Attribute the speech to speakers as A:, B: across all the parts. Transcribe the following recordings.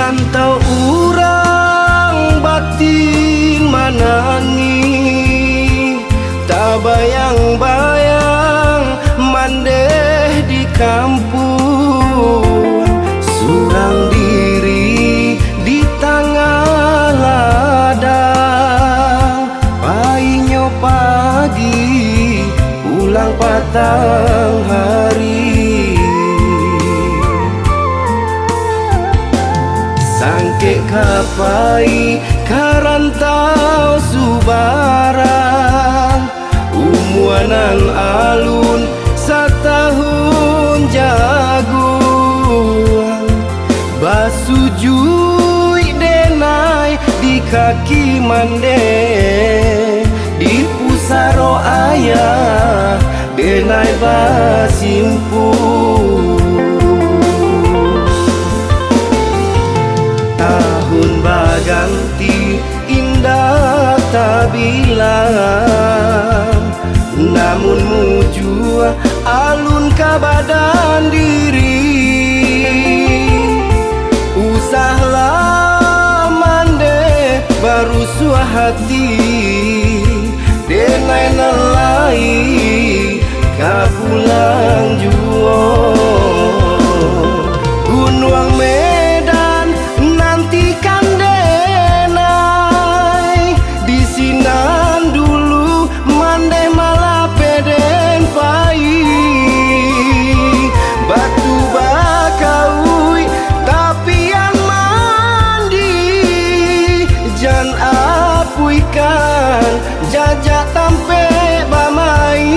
A: Rantau urang batin manangi, tak bayang-bayang mandeh di kampung. Surang diri di tengah ladang, painyo pagi pulang patang hari. Sangke kapai karantau subarang, umuanan alun setahun jagung. Basujui denai di kaki mande, di pusaro ayah denai basimpul. Tahun baganti indah tak bilang, namun mujua alun kabadan diri. Usahlah mande baru suah hati, denai nelai kapulang juo. Gunung Medan nantikan denai, di sinan dulu mandeh malah peden pai. Batu bakaui tapi yang mandi, jan apuikan jajak tampe bamai.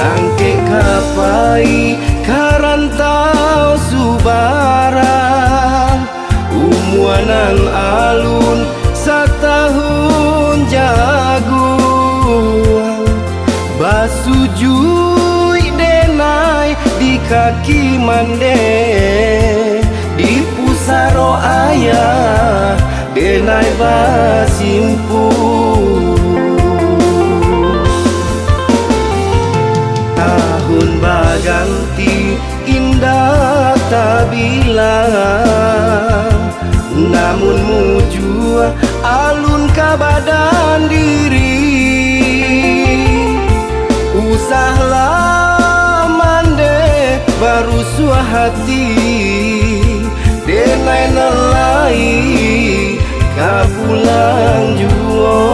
A: Sangke kapai karantau subarang, umuanan alun setahun jagung. Basujui denai di kaki mande, di pusaro ayah denai basimpul. Tahun baganti indah tak bilang, namun mujua alun kabadan diri. Usahlah mande baru suah hati, denai nelai kapulang juo.